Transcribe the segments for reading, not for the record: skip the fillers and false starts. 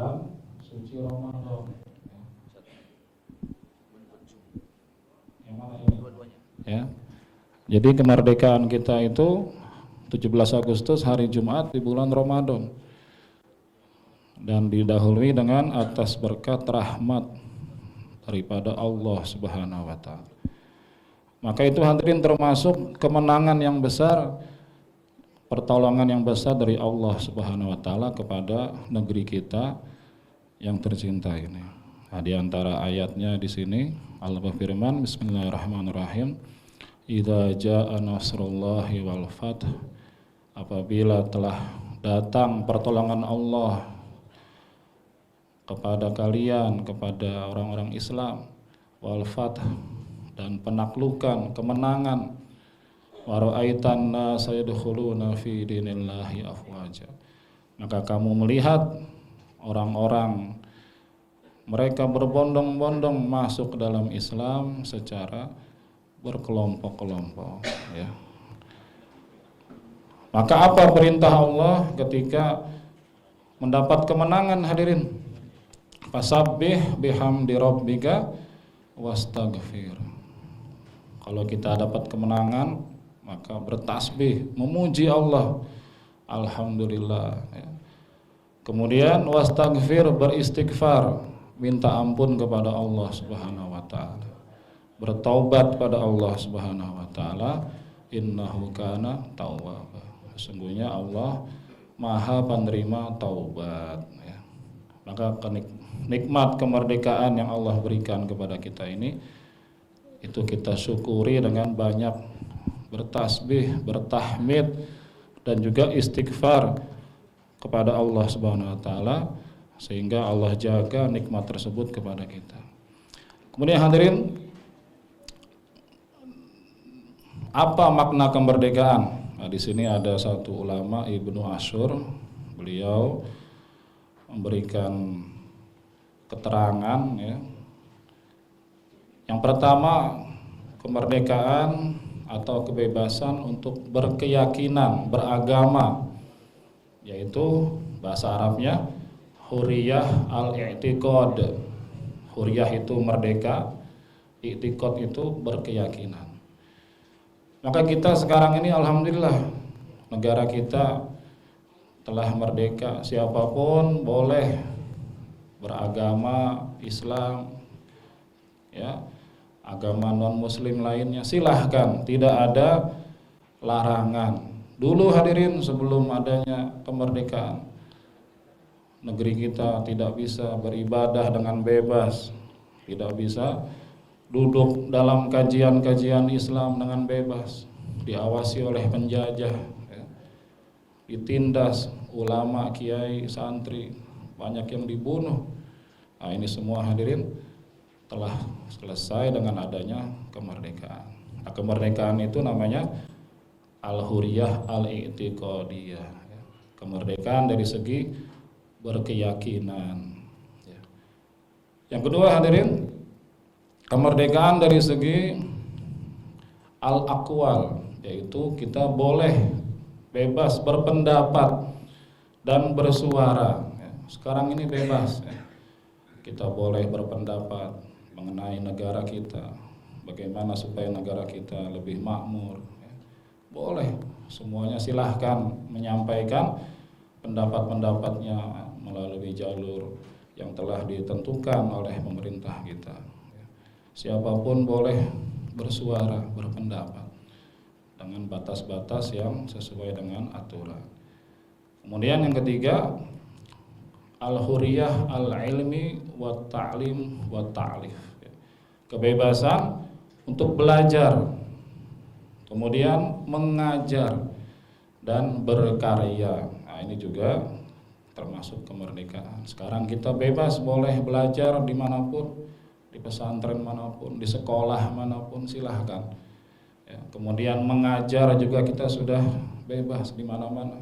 bulan suci Ramadan. Yang mana ini? Ya. Jadi kemerdekaan kita itu 17 Agustus hari Jumat di bulan Ramadan. Dan didahului dengan atas berkat rahmat daripada Allah Subhanahu wa taala. Maka itu hadirin termasuk kemenangan yang besar, pertolongan yang besar dari Allah Subhanahu wa taala kepada negeri kita yang tercinta ini. Nah, di antara ayatnya di sini Allah berfirman, Bismillahirrahmanirrahim, Idza jaa nasrullahi wal fath, apabila telah datang pertolongan Allah kepada kalian, kepada orang-orang Islam, wal fath, dan penaklukan, kemenangan, wa ra'aitan nasa yadkhuluna fi dinillahi afwaja, maka kamu melihat orang-orang mereka berbondong-bondong masuk ke dalam Islam secara berkelompok-kelompok, ya. Maka apa perintah Allah ketika mendapat kemenangan, hadirin? Fasabbih bihamdi rabbika wastaghfir. Kalau kita dapat kemenangan, maka bertasbih, memuji Allah, alhamdulillah, ya. Kemudian wastaghfir, beristighfar, minta ampun kepada Allah Subhanahu wa taala, bertaubat pada Allah Subhanahu wa taala, innahu kana tawwaba, sesungguhnya Allah Maha penerima taubat, ya. Maka nikmat kemerdekaan yang Allah berikan kepada kita ini, itu kita syukuri dengan banyak bertasbih, bertahmid, dan juga istighfar kepada Allah Subhanahu wa taala, sehingga Allah jaga nikmat tersebut kepada kita. Kemudian hadirin, apa makna kemerdekaan? Nah, di sini ada satu ulama, Ibnu Asyur, beliau memberikan keterangan, ya. Yang pertama, kemerdekaan atau kebebasan untuk berkeyakinan, beragama, yaitu bahasa Arabnya huriyah al-i'tiqad. Huriyah itu merdeka, i'tiqad itu berkeyakinan. Maka kita sekarang ini alhamdulillah, negara kita telah merdeka, siapapun boleh beragama Islam, ya, agama non muslim lainnya silahkan, tidak ada larangan. Dulu hadirin, sebelum adanya kemerdekaan, negeri kita tidak bisa beribadah dengan bebas, tidak bisa duduk dalam kajian-kajian Islam dengan bebas, diawasi oleh penjajah, ya. Ditindas ulama, kiai, santri, banyak yang dibunuh. Nah, ini semua hadirin telah selesai dengan adanya kemerdekaan. Nah, kemerdekaan itu namanya al-huriyah al-i'tiqadiyah, ya. Kemerdekaan dari segi berkeyakinan, ya. Yang kedua hadirin, kemerdekaan dari segi al-aqwal, yaitu kita boleh bebas berpendapat dan bersuara, ya. Sekarang ini bebas, ya. Kita boleh berpendapat mengenai negara kita, bagaimana supaya negara kita lebih makmur, ya. Boleh, semuanya silahkan menyampaikan pendapat-pendapatnya melalui jalur yang telah ditentukan oleh pemerintah kita. Siapapun boleh bersuara, berpendapat dengan batas-batas yang sesuai dengan aturan. Kemudian yang ketiga, al-huriyah al-ilmi wa ta'lim wa ta'lif. Kebebasan untuk belajar, kemudian mengajar dan berkarya. Nah, ini juga termasuk kemerdekaan. Sekarang kita bebas boleh belajar dimanapun, di pesantren manapun, di sekolah manapun, silahkan, ya. Kemudian mengajar juga kita sudah bebas di mana-mana,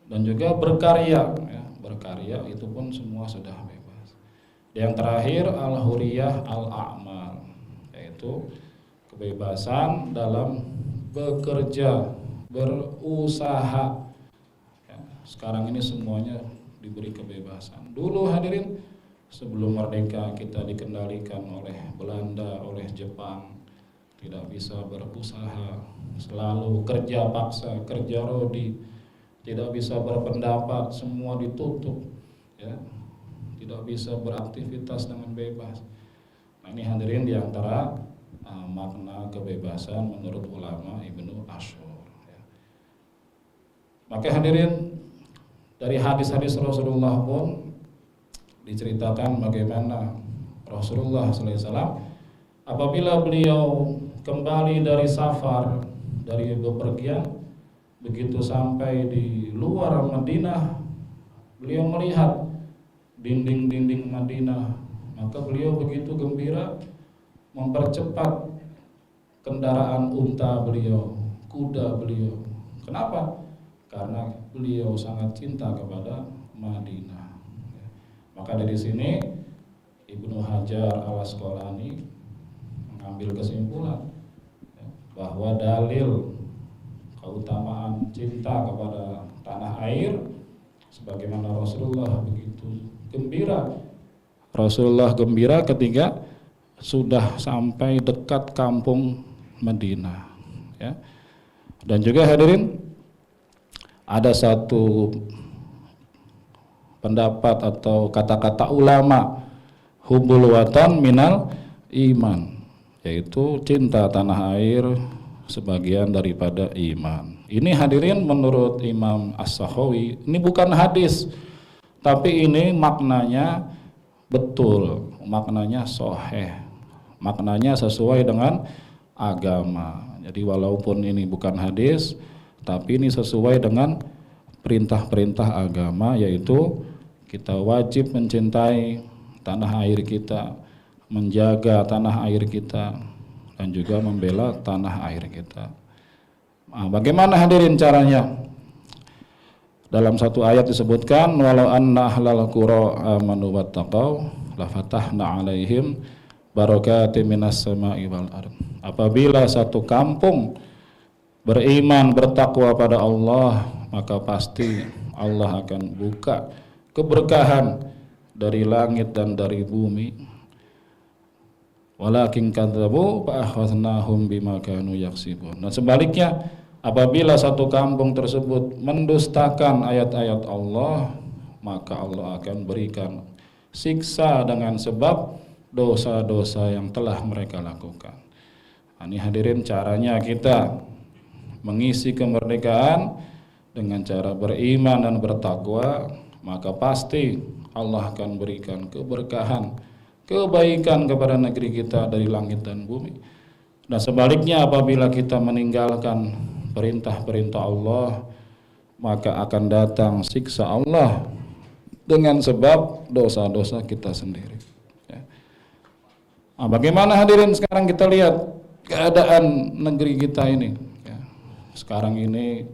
dan juga berkarya, ya. Berkarya itu pun semua sudah bebas. Yang terakhir, al-huriyah al-a'mal, yaitu kebebasan dalam bekerja, berusaha, ya. Sekarang ini semuanya diberi kebebasan. Dulu hadirin, sebelum merdeka kita dikendalikan oleh Belanda, oleh Jepang, tidak bisa berusaha, selalu kerja paksa, kerja rodi, tidak bisa berpendapat, semua ditutup, ya, tidak bisa beraktivitas dengan bebas. Nah, ini hadirin diantara makna kebebasan menurut ulama Ibnu Ashur. Ya. Maka hadirin, dari hadis-hadis Rasulullah pun diceritakan bagaimana Rasulullah SAW apabila beliau kembali dari safar, dari bepergian, begitu sampai di luar Madinah, beliau melihat dinding-dinding Madinah, maka beliau begitu gembira mempercepat kendaraan unta beliau, kuda beliau. Kenapa? Karena beliau sangat cinta kepada Madinah. Maka dari sini Ibnu Hajar Al-Asqalani mengambil kesimpulan bahwa dalil keutamaan cinta kepada tanah air sebagaimana Rasulullah begitu gembira. Rasulullah gembira ketika sudah sampai dekat kampung Madinah, ya. Dan juga hadirin, ada satu pendapat atau kata-kata ulama, hubbul watan minal iman, yaitu cinta tanah air sebagian daripada iman. Ini hadirin menurut Imam As-Sakhawi, ini bukan hadis, tapi ini maknanya betul, maknanya sahih, maknanya sesuai dengan agama. Jadi walaupun ini bukan hadis, tapi ini sesuai dengan perintah-perintah agama, yaitu kita wajib mencintai tanah air kita, menjaga tanah air kita, dan juga membela tanah air kita. Nah, bagaimana hadirin caranya? Dalam satu ayat disebutkan, walau anna ahlal qura amanu wattaqau lafatahna alaihim barakatim minas sama'i wal ardh. Apabila satu kampung beriman, bertakwa pada Allah, maka pasti Allah akan buka keberkahan dari langit dan dari bumi. Walakin kadzabu fa akhadnahum bima kanu yaksibun. Dan sebaliknya, apabila satu kampung tersebut mendustakan ayat-ayat Allah, maka Allah akan berikan siksa dengan sebab dosa-dosa yang telah mereka lakukan. Ini hadirin caranya kita mengisi kemerdekaan dengan cara beriman dan bertakwa, maka pasti Allah akan berikan keberkahan, kebaikan kepada negeri kita dari langit dan bumi. Dan sebaliknya, apabila kita meninggalkan perintah-perintah Allah, maka akan datang siksa Allah dengan sebab dosa-dosa kita sendiri. Nah, bagaimana hadirin sekarang kita lihat keadaan negeri kita ini? Sekarang ini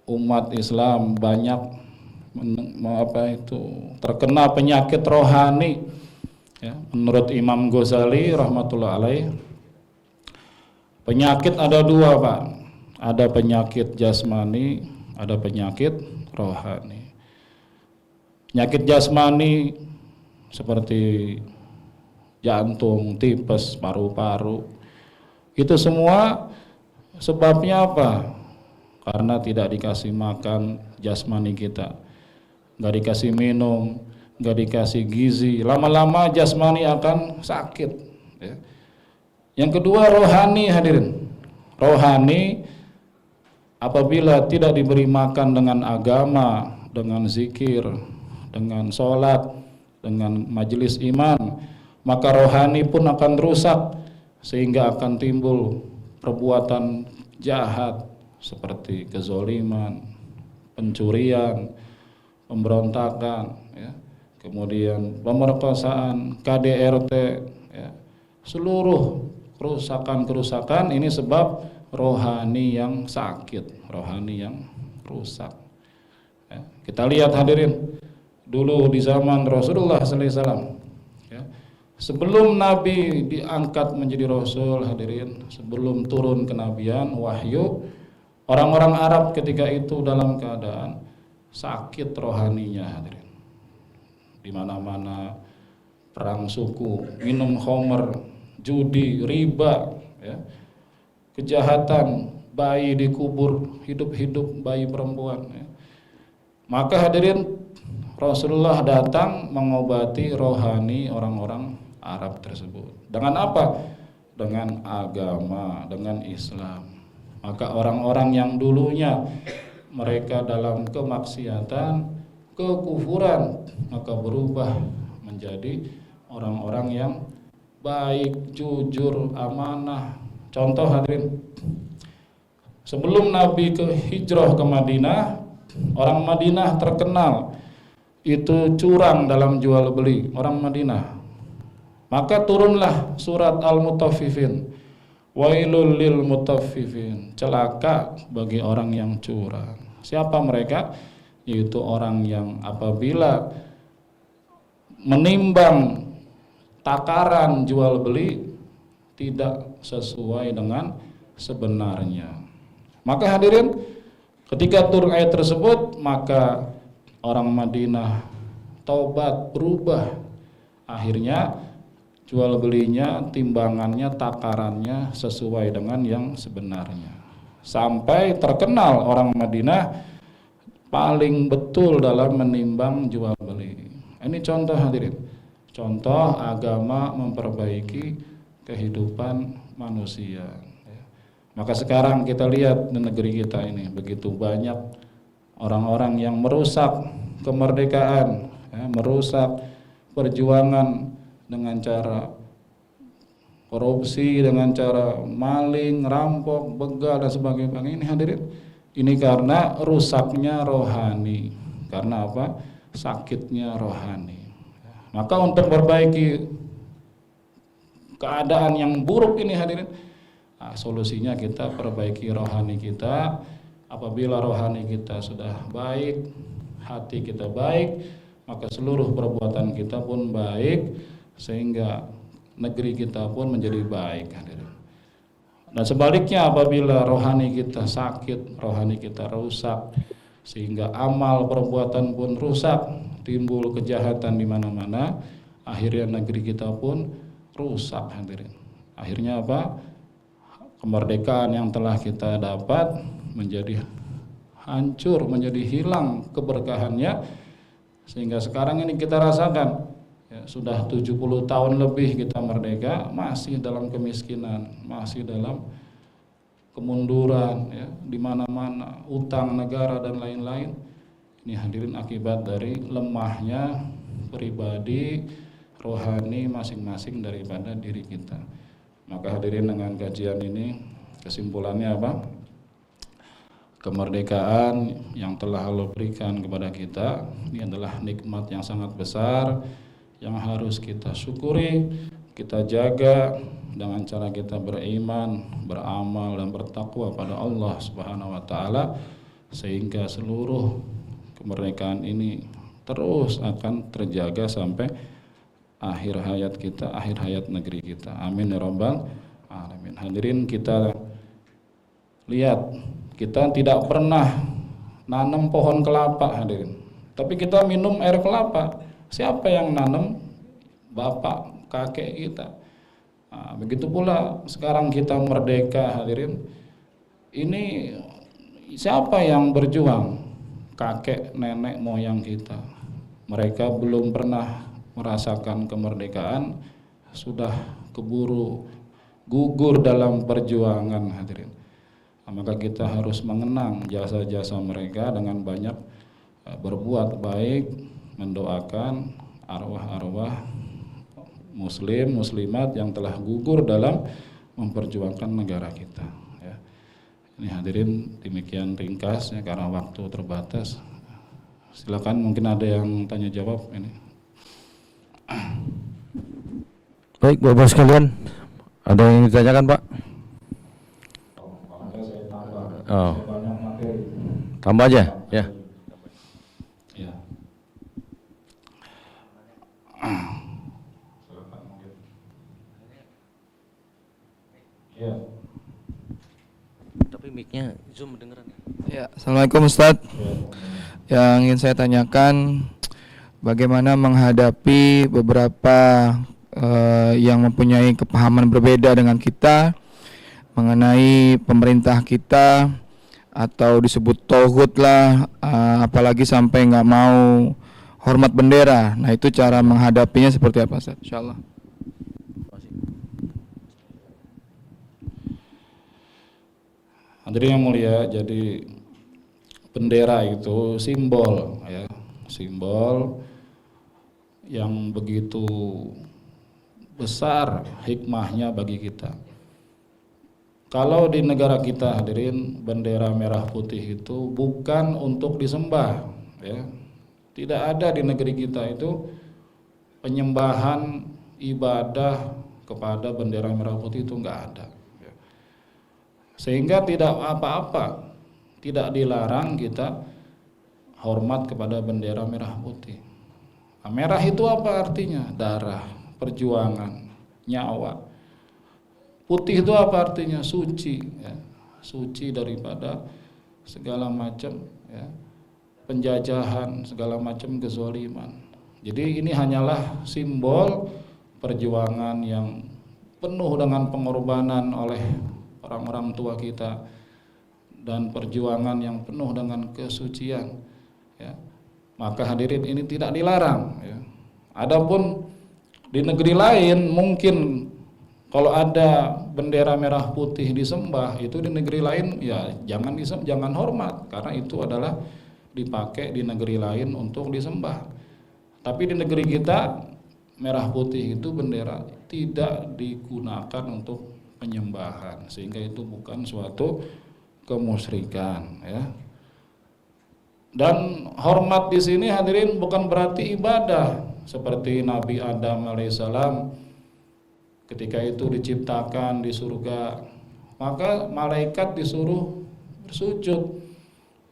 umat Islam banyak terkena penyakit rohani. Menurut Imam Ghazali rahmatullah alaih, penyakit ada dua, Pak. Ada penyakit jasmani, ada penyakit rohani. Penyakit jasmani seperti jantung, tipes, paru-paru, itu semua sebabnya apa? Karena tidak dikasih makan jasmani kita, nggak dikasih minum, nggak dikasih gizi, lama-lama jasmani akan sakit. Yang kedua rohani hadirin. Rohani apabila tidak diberi makan dengan agama, dengan zikir, dengan sholat, dengan majelis iman, maka rohani pun akan rusak, sehingga akan timbul perbuatan jahat seperti kezoliman, pencurian, pemberontakan, kemudian pemerkosaan, KDRT, seluruh kerusakan-kerusakan ini sebab rohani yang sakit, rohani yang rusak. Kita lihat hadirin, dulu di zaman Rasulullah SAW, sebelum Nabi diangkat menjadi Rasul, hadirin, sebelum turun kenabian, wahyu, orang-orang Arab ketika itu dalam keadaan sakit rohaninya hadirin. Di mana-mana perang suku, minum khamr, judi, riba, ya, kejahatan, bayi dikubur hidup-hidup, bayi perempuan. Ya. Maka hadirin, Rasulullah datang mengobati rohani orang-orang Arab tersebut. Dengan apa? Dengan agama, dengan Islam. Maka orang-orang yang dulunya mereka dalam kemaksiatan, kekufuran, maka berubah menjadi orang-orang yang baik, jujur, amanah. Contoh hadirin, sebelum Nabi hijrah ke Madinah, orang Madinah terkenal itu curang dalam jual beli, orang Madinah. Maka turunlah surat Al-Mutaffifin. Wailul lil mutaffifin, celaka bagi orang yang curang. Siapa mereka? Yaitu orang yang apabila menimbang takaran jual beli tidak sesuai dengan sebenarnya. Maka hadirin, ketika turun ayat tersebut, maka orang Madinah taubat, berubah. Akhirnya jual belinya, timbangannya, takarannya sesuai dengan yang sebenarnya. Sampai terkenal orang Madinah paling betul dalam menimbang jual beli. Ini contoh hadirin, contoh agama memperbaiki kehidupan manusia. Maka sekarang kita lihat di negeri kita ini begitu banyak orang-orang yang merusak kemerdekaan, ya, merusak perjuangan dengan cara korupsi, dengan cara maling, rampok, begal dan sebagainya. Ini hadirin, ini karena rusaknya rohani. Karena apa? Sakitnya rohani. Maka untuk memperbaiki keadaan yang buruk ini hadirin, solusinya kita perbaiki rohani kita. Apabila rohani kita sudah baik, hati kita baik, maka seluruh perbuatan kita pun baik, sehingga negeri kita pun menjadi baik. Dan sebaliknya, apabila rohani kita sakit, rohani kita rusak, sehingga amal perbuatan pun rusak, timbul kejahatan di mana-mana, akhirnya negeri kita pun rusak. Akhirnya apa? Kemerdekaan yang telah kita dapat menjadi hancur, menjadi hilang keberkahannya, sehingga sekarang ini kita rasakan. Ya, sudah 70 tahun lebih kita merdeka, masih dalam kemiskinan, masih dalam kemunduran, ya, di mana-mana, utang negara dan lain-lain. Ini hadirin akibat dari lemahnya pribadi rohani masing-masing daripada diri kita. Maka hadirin, dengan kajian ini kesimpulannya apa? Kemerdekaan yang telah Allah berikan kepada kita ini adalah nikmat yang sangat besar, yang harus kita syukuri, kita jaga dengan cara kita beriman, beramal dan bertakwa pada Allah Subhanahu wa taala, sehingga seluruh kemerdekaan ini terus akan terjaga sampai akhir hayat kita, akhir hayat negeri kita. Amin ya rabbal alamin. Hadirin, kita lihat, kita tidak pernah nanam pohon kelapa hadirin, tapi kita minum air kelapa. Siapa yang nanam? Bapak, kakek kita. Nah, begitu pula sekarang kita merdeka hadirin. Ini siapa yang berjuang? Kakek, nenek, moyang kita. Mereka belum pernah merasakan kemerdekaan, sudah keburu gugur dalam perjuangan hadirin. Nah, maka kita harus mengenang jasa-jasa mereka dengan banyak berbuat baik, mendoakan arwah-arwah muslim, muslimat yang telah gugur dalam memperjuangkan negara kita. Ya. Ini hadirin, demikian ringkas ya, karena waktu terbatas. Silakan, mungkin ada yang tanya jawab ini. Baik, Bapak sekalian, ada yang ditanyakan, Pak? Oh. Tambah aja, ya. Ya. Ya. Tapi mic-nya Zoom dengeran. Ya, Assalamualaikum Ustadz. yang ingin saya tanyakan, bagaimana menghadapi beberapa yang mempunyai kepahaman berbeda dengan kita mengenai pemerintah kita, atau disebut tauhid lah, apalagi sampai nggak mau hormat bendera. Nah, itu cara menghadapinya seperti apa, Ustaz? Insyaallah. Hadirin yang mulia, jadi bendera itu simbol, ya, simbol yang begitu besar hikmahnya bagi kita. Kalau di negara kita, hadirin, bendera merah putih itu bukan untuk disembah, ya. Tidak ada di negeri kita itu penyembahan ibadah kepada bendera merah putih, itu enggak ada. Ya. Sehingga tidak apa-apa, tidak dilarang kita hormat kepada bendera merah putih. Nah, merah itu apa artinya? Darah, perjuangan, nyawa. Putih itu apa artinya? Suci, ya. Suci daripada segala macam, ya, penjajahan, segala macam kezaliman. Jadi ini hanyalah simbol perjuangan yang penuh dengan pengorbanan oleh orang-orang tua kita, dan perjuangan yang penuh dengan kesucian, ya. Maka hadirin, ini tidak dilarang, ya. Adapun di negeri lain mungkin kalau ada bendera merah putih disembah, itu di negeri lain ya jangan hormat, karena itu adalah dipakai di negeri lain untuk disembah. Tapi di negeri kita merah putih itu bendera tidak digunakan untuk penyembahan, sehingga itu bukan suatu kemusyrikan, ya. Dan hormat di sini hadirin bukan berarti ibadah, seperti Nabi Adam alaihissalam ketika itu diciptakan di surga, maka malaikat disuruh bersujud.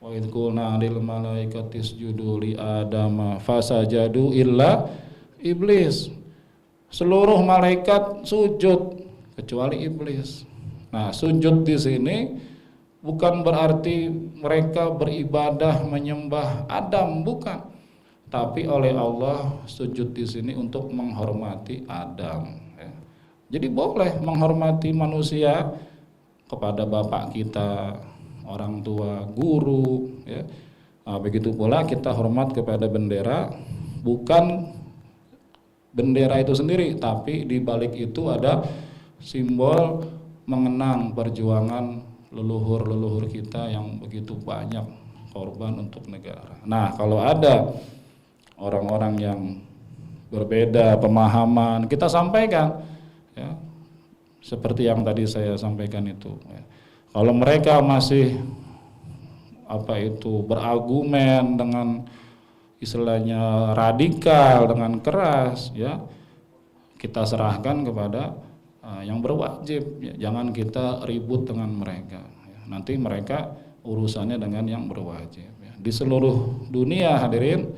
Wa idz qulna lil malaikati isjudu li adama fasajadu illa iblis. Seluruh malaikat sujud kecuali iblis. Nah, sujud di sini bukan berarti mereka beribadah menyembah Adam, bukan. Tapi oleh Allah sujud di sini untuk menghormati Adam. Jadi boleh menghormati manusia kepada bapak kita, orang tua, guru, ya. Nah, begitu pula kita hormat kepada bendera, bukan bendera itu sendiri, tapi di balik itu ada simbol mengenang perjuangan leluhur-leluhur kita yang begitu banyak korban untuk negara. Nah, kalau ada orang-orang yang berbeda pemahaman, kita sampaikan, ya, seperti yang tadi saya sampaikan itu, ya. Kalau mereka masih berargumen dengan istilahnya radikal, dengan keras, ya, kita serahkan kepada yang berwajib, ya. Jangan kita ribut dengan mereka, ya. Nanti mereka urusannya dengan yang berwajib, ya. Di seluruh dunia hadirin,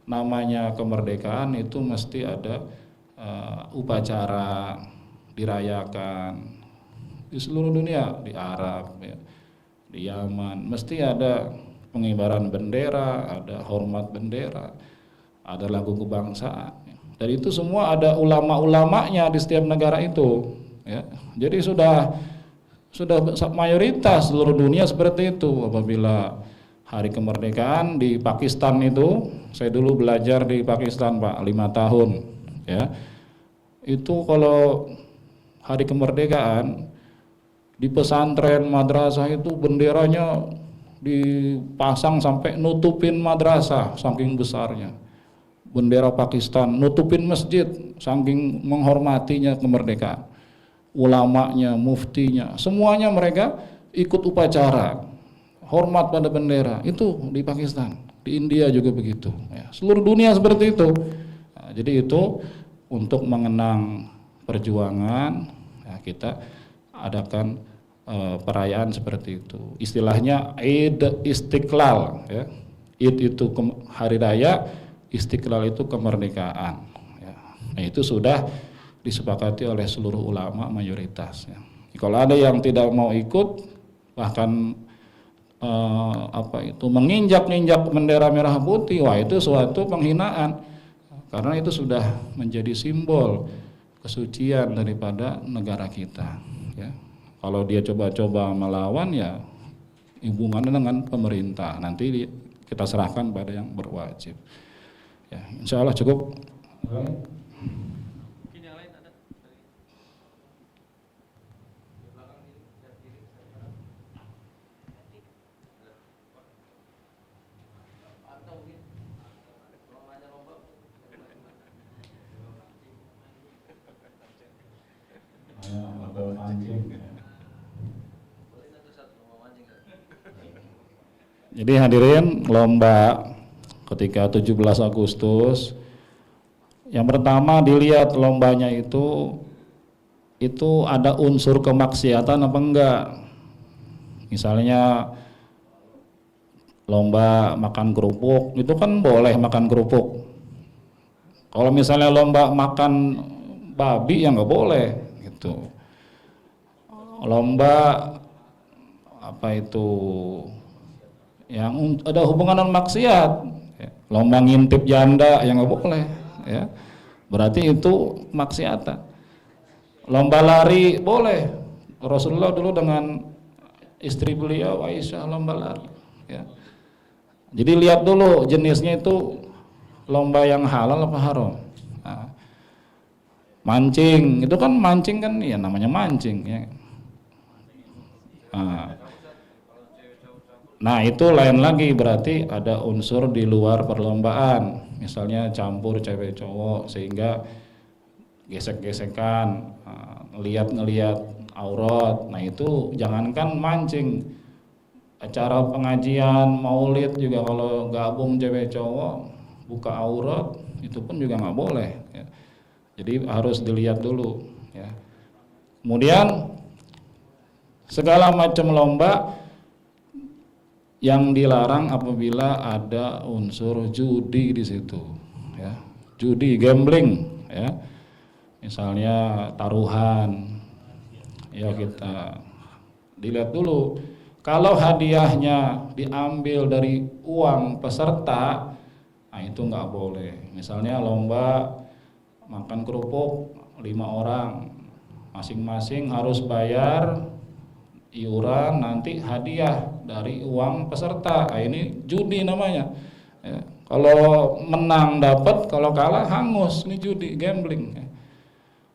namanya kemerdekaan itu mesti ada upacara dirayakan di seluruh dunia, di Arab, ya, di Yaman, mesti ada pengibaran bendera, ada hormat bendera, ada lagu kebangsaan, ya. Dan itu semua ada ulama-ulamanya di setiap negara itu, ya. Jadi sudah mayoritas seluruh dunia seperti itu. Apabila hari kemerdekaan di Pakistan itu, saya dulu belajar di Pakistan, Pak, 5 tahun, ya. Itu kalau hari kemerdekaan di pesantren madrasah itu benderanya dipasang sampai nutupin madrasah saking besarnya. Bendera Pakistan nutupin masjid saking menghormatinya kemerdekaan. Ulamanya, muftinya, semuanya mereka ikut upacara hormat pada bendera. Itu di Pakistan, di India juga begitu, ya. Seluruh dunia seperti itu. Nah, jadi itu untuk mengenang perjuangan, ya, kita adakan perayaan seperti itu. Istilahnya Id Istiqlal, ya. Id itu hari raya, Istiqlal itu kemerdekaan, ya. Nah, itu sudah disepakati oleh seluruh ulama mayoritas, ya. Kalau ada yang tidak mau ikut, bahkan menginjak-injak bendera merah putih, wah itu suatu penghinaan, karena itu sudah menjadi simbol kesucian daripada negara kita. Ya. Kalau dia coba-coba melawan, ya hubungannya dengan pemerintah, nanti kita serahkan pada yang berwajib. Ya, insya Allah cukup. Jadi hadirin, lomba ketika 17 Agustus, yang pertama dilihat lombanya itu ada unsur kemaksiatan apa enggak. Misalnya lomba makan kerupuk, itu kan boleh makan kerupuk. Kalau misalnya lomba makan babi, ya nggak boleh gitu. Lomba apa itu yang ada hubungan dengan maksiat, ya. Lomba ngintip janda, yang nggak boleh, ya. Berarti itu maksiatan. Lomba lari boleh. Rasulullah dulu dengan istri beliau Aisyah lomba lari, ya. Jadi lihat dulu jenisnya itu lomba yang halal apa haram. Nah, mancing, itu kan mancing kan, ya namanya mancing, ya. Nah itu lain lagi, berarti ada unsur di luar perlombaan, misalnya campur cewek cowok sehingga gesek-gesekan, ngeliat aurat. Nah itu jangankan mancing, acara pengajian maulid juga kalau gabung cewek cowok buka aurat, itu pun juga nggak boleh, ya. Jadi harus dilihat dulu, ya. Kemudian segala macam lomba yang dilarang apabila ada unsur judi di situ, ya. Judi, gambling, ya. Misalnya taruhan, ya kita dilihat dulu. Kalau hadiahnya diambil dari uang peserta, nah itu nggak boleh. Misalnya lomba makan kerupuk 5 orang, masing-masing harus bayar iuran, nanti hadiah dari uang peserta. Nah, ini judi namanya, ya. Kalau menang dapat, kalau kalah hangus. Ini judi, gambling, ya.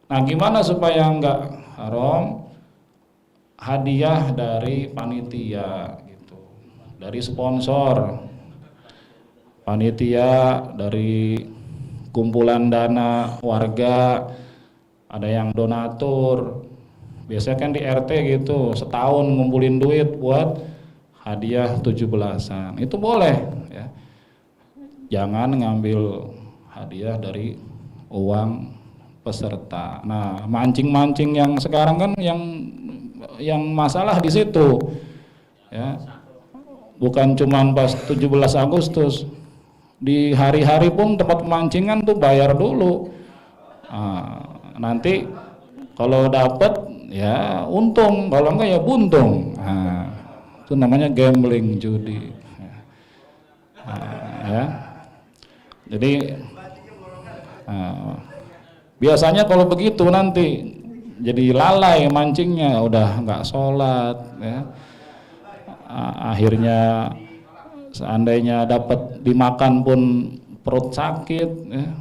Nah gimana supaya nggak haram? Hadiah dari panitia gitu, dari sponsor, panitia, dari kumpulan dana warga, ada yang donatur. Biasanya kan di RT gitu, setahun ngumpulin duit buat hadiah 17-an. Itu boleh, ya. Jangan ngambil hadiah dari uang peserta. Nah, mancing-mancing yang sekarang kan yang masalah di situ, ya. Bukan cuma pas 17 Agustus. Di hari-hari pun tempat pemancingan tuh bayar dulu. Nah, nanti kalau dapat ya untung, kalau enggak ya buntung. Nah, itu namanya gambling, judi. Nah, ya. Jadi biasanya kalau begitu nanti jadi lalai mancingnya, udah nggak sholat, ya. Akhirnya seandainya dapat dimakan pun perut sakit, ya.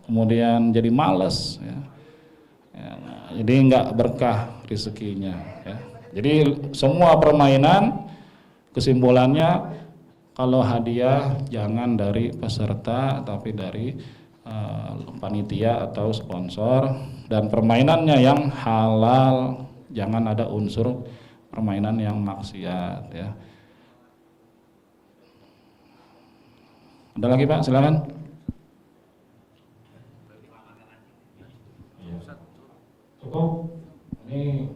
Kemudian jadi males, ya. Jadi nggak berkah rezekinya, ya. Jadi semua permainan kesimpulannya, kalau hadiah jangan dari peserta tapi dari panitia atau sponsor, dan permainannya yang halal, jangan ada unsur permainan yang maksiat, ya. Ada lagi Pak, silakan. Cukup. Ini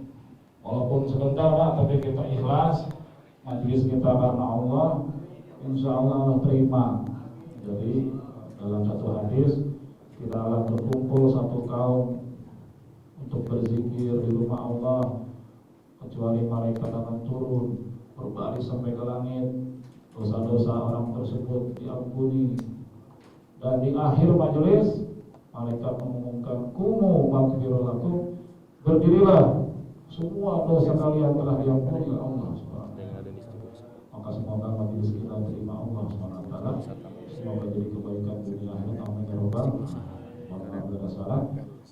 walaupun sebentar Pak, tapi kita ikhlas, majelis kita karena Allah, insya Allah Allah terima. Jadi dalam satu hadis, kita akan berkumpul satu kaum untuk berzikir di rumah Allah, kecuali malaikat akan turun berbaris sampai ke langit, dosa-dosa orang tersebut diampuni. Dan di akhir majelis malaikat mengumumkan kumu maghfirun lakum, berdirilah, semua dosa kalian telah diampuni oleh Allah Subhanahu wa taala. Maka semoga majelis kita terima Allah Subhanahu wa taala. Semoga jadi kebaikan dunia akhirat. Amin ya rabbal alamin. Bila salah,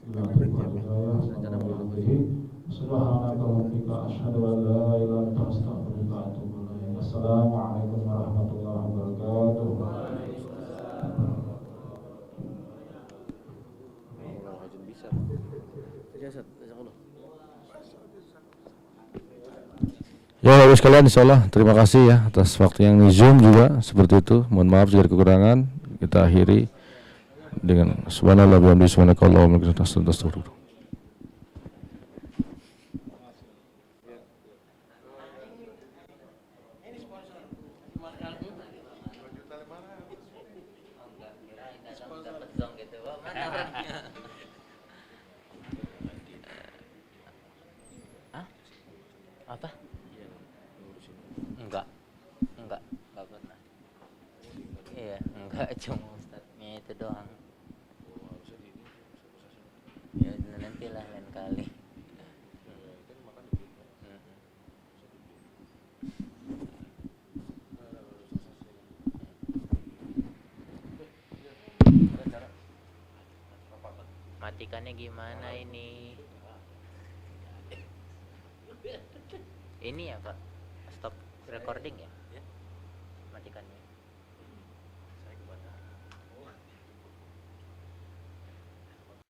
bila hidayah, subhanaka rabbika asyhadu an la ilaha illa anta astaghfiruka wa atubu ilaik. Assalamualaikum warahmatullahi wabarakatuh. Ya Bapak sekalian, insyaallah terima kasih ya atas waktu yang di Zoom juga seperti itu. Mohon maaf jika ada kekurangan. Kita akhiri dengan subhanallah wa bihamdihi subhanakallahumma wa bihamdika astaghfiruka. Apa? Enggak pernah. Iya, enggak, cuma ustadznya itu doang. Ya nantilah lain kali. Matikannya gimana ini? Ini ya Pak, stop recording ya?